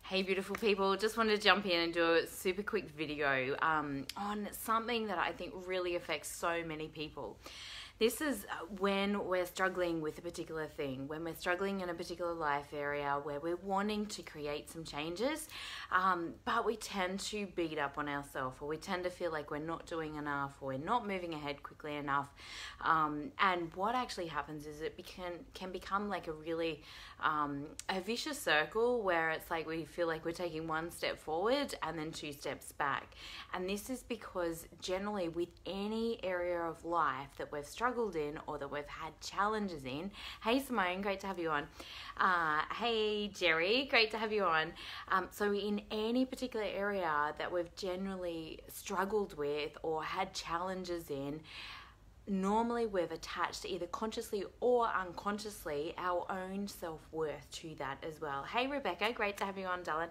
Hey beautiful people, just wanted to jump in and do a super quick video on something that I think really affects so many people. This is when we're struggling with a particular thing, when we're struggling in a particular life area where we're wanting to create some changes, but we tend to beat up on ourselves, or we tend to feel like we're not doing enough, or we're not moving ahead quickly enough. And what actually happens is it can become like a really a vicious circle where it's like we feel like we're taking one step forward and then two steps back. And this is because generally with any area of life that we've struggled in or that we've had challenges in. Hey Simone, great to have you on. Hey Jerry, great to have you on. So in any particular area that we've generally struggled with or had challenges in, normally we've attached either consciously or unconsciously our own self-worth to that as well. Hey Rebecca, great to have you on, darling.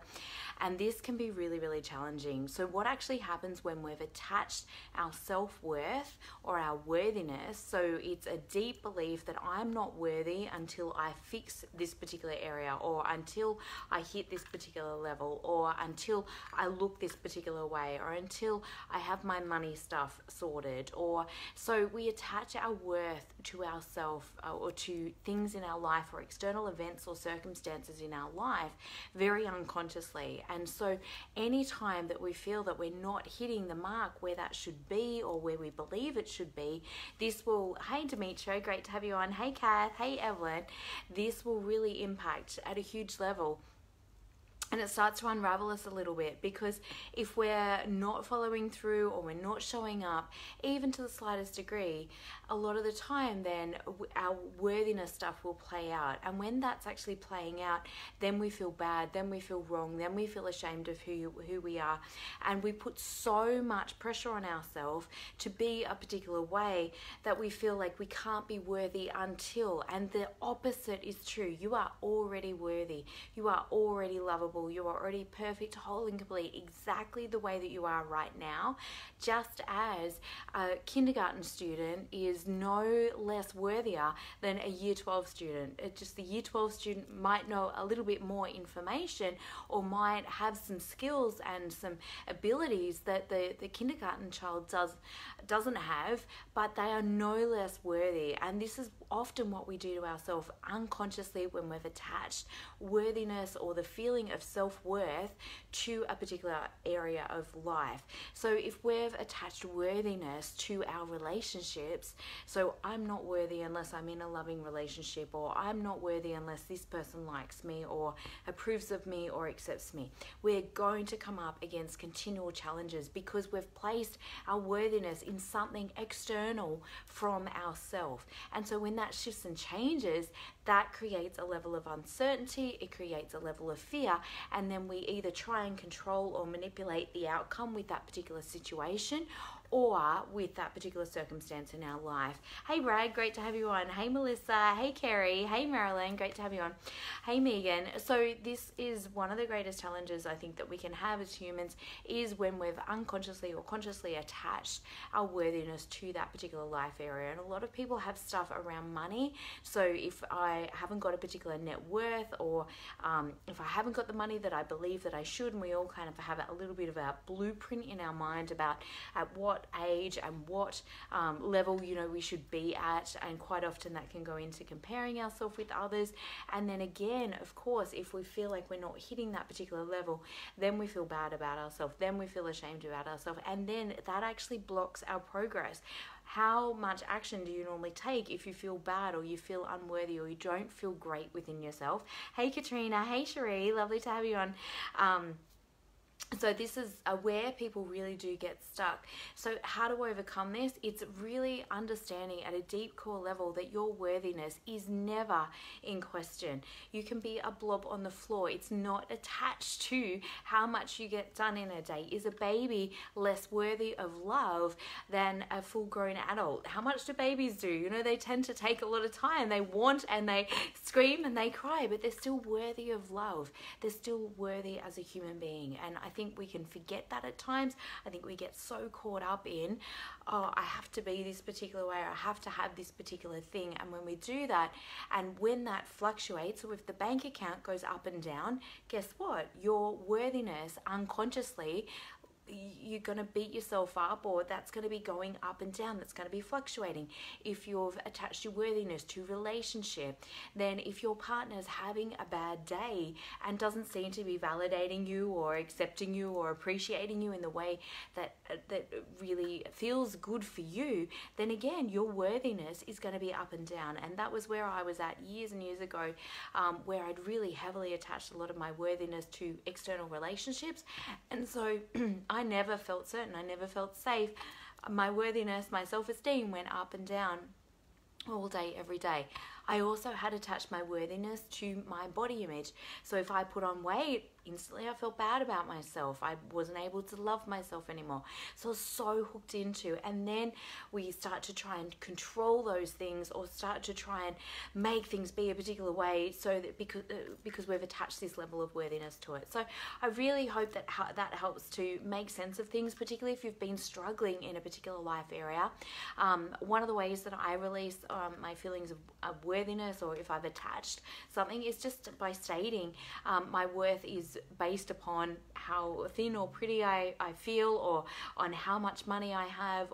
And this can be really, really challenging. So what actually happens when we've attached our self-worth or our worthiness, so it's a deep belief that I'm not worthy until I fix this particular area, or until I hit this particular level, or until I look this particular way, or until I have my money stuff sorted. Or so we attach our worth to ourselves or to things in our life or external events or circumstances in our life very unconsciously. And so anytime that we feel that we're not hitting the mark where that should be or where we believe it should be, this will, hey Demetria, great to have you on, hey Kath, hey Evelyn, this will really impact at a huge level. And it starts to unravel us a little bit, because if we're not following through or we're not showing up, even to the slightest degree, a lot of the time then our worthiness stuff will play out. And when that's actually playing out, then we feel bad, then we feel wrong, then we feel ashamed of who we are. And we put so much pressure on ourselves to be a particular way that we feel like we can't be worthy until, and the opposite is true. You are already worthy. You are already lovable. You are already perfect, whole and complete, exactly the way that you are right now. Just as a kindergarten student is no less worthier than a year 12 student. It just, the year 12 student might know a little bit more information or might have some skills and some abilities that the kindergarten child doesn't have, but they are no less worthy. And this is often what we do to ourselves unconsciously when we've attached worthiness or the feeling of self-worth to a particular area of life. So if we've attached worthiness to our relationships, so I'm not worthy unless I'm in a loving relationship, or I'm not worthy unless this person likes me or approves of me or accepts me, we're going to come up against continual challenges because we've placed our worthiness in something external from ourselves. And so when that shifts and changes, that creates a level of uncertainty, it creates a level of fear, and then we either try and control or manipulate the outcome with that particular situation or with that particular circumstance in our life. Hey Brad, great to have you on. Hey Melissa, hey Kerry, hey Marilyn, great to have you on. Hey Megan. So this is one of the greatest challenges I think that we can have as humans, is when we've unconsciously or consciously attached our worthiness to that particular life area. And a lot of people have stuff around money. So if I haven't got a particular net worth, or if I haven't got the money that I believe that I should, and we all kind of have a little bit of a blueprint in our mind about at what age and what level we should be at, and quite often that can go into comparing ourselves with others. And then again, of course, if we feel like we're not hitting that particular level, then we feel bad about ourselves, then we feel ashamed about ourselves, and then that actually blocks our progress. How much action do you normally take if you feel bad or you feel unworthy or you don't feel great within yourself? Hey Katrina, hey Cherie, lovely to have you on. So this is where people really do get stuck. So how to overcome this? It's really understanding at a deep core level that your worthiness is never in question. You can be a blob on the floor. It's not attached to how much you get done in a day. Is a baby less worthy of love than a full-grown adult? How much do babies do? They tend to take a lot of time. They want and they scream and they cry, but they're still worthy of love. They're still worthy as a human being. And I think think we can forget that at times. I think we get so caught up in, oh, I have to be this particular way, I have to have this particular thing. And when we do that, and when that fluctuates, or if the bank account goes up and down, guess what? Your worthiness unconsciously, you're going to beat yourself up, or that's going to be going up and down, that's going to be fluctuating. If you've attached your worthiness to relationship, then if your partner's having a bad day and doesn't seem to be validating you or accepting you or appreciating you in the way that really feels good for you, then again your worthiness is going to be up and down. And that was where I was at years and years ago, where I'd really heavily attached a lot of my worthiness to external relationships. And so I never felt certain, I never felt safe. My worthiness, my self-esteem went up and down all day, every day. I also had attached my worthiness to my body image. So if I put on weight, instantly I felt bad about myself. I wasn't able to love myself anymore. So I was so hooked into, and then we start to try and control those things, or start to try and make things be a particular way, so that because we've attached this level of worthiness to it. So I really hope that that helps to make sense of things, particularly if you've been struggling in a particular life area. One of the ways that I release my feelings of worthiness, or if I've attached something, is just by stating my worth is based upon how thin or pretty I feel, or on how much money I have,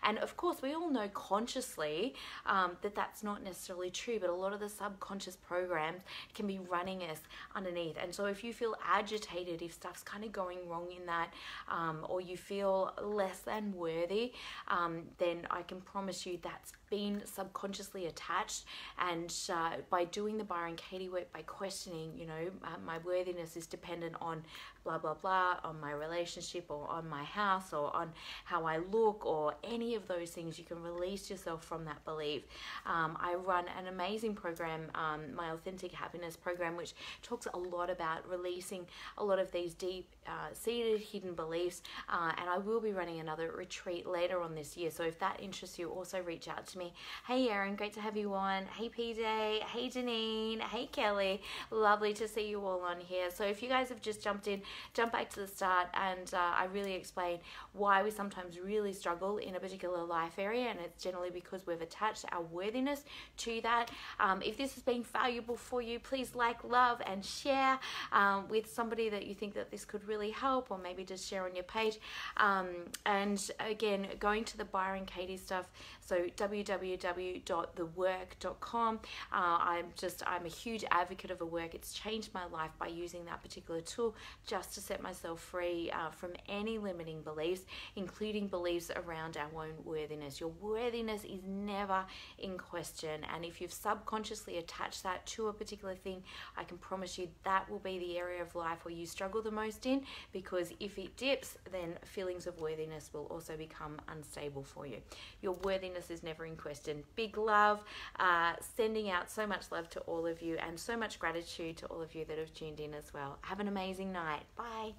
and of course we all know consciously that that's not necessarily true, but a lot of the subconscious programs can be running us underneath. And so if you feel agitated, if stuff's kind of going wrong in that, or you feel less than worthy, then I can promise you that's been subconsciously attached. And by doing the Byron Katie work, by questioning, my worthiness is dependent on blah blah blah, on my relationship, or on my house, or on how I look, or any of those things, you can release yourself from that belief. I run an amazing program, my Authentic Happiness program, which talks a lot about releasing a lot of these deep seated hidden beliefs, and I will be running another retreat later on this year. So if that interests you, also reach out to me. Hey Erin, great to have you on. Hey PJ, hey Janine, hey Kelly, lovely to see you all on here. So if you guys have just jumped in, jump back to the start, and I really explain why we sometimes really struggle in a particular life area, and it's generally because we've attached our worthiness to that. If this has been valuable for you, please like, love, and share with somebody that you think that this could really help, or maybe just share on your page. And again, going to the Byron Katie stuff, so www.thework.com. I'm a huge advocate of a work. It's changed my life by using that particular tool just to set myself free from any limiting beliefs, including beliefs around our own worthiness. Your worthiness is never in question, and if you've subconsciously attached that to a particular thing, I can promise you that will be the area of life where you struggle the most in, because if it dips, then feelings of worthiness will also become unstable for you. Your worthiness is never in question. Big love, sending out so much love to all of you, and so much gratitude to all of you that have tuned in as well. Have an amazing night. Bye.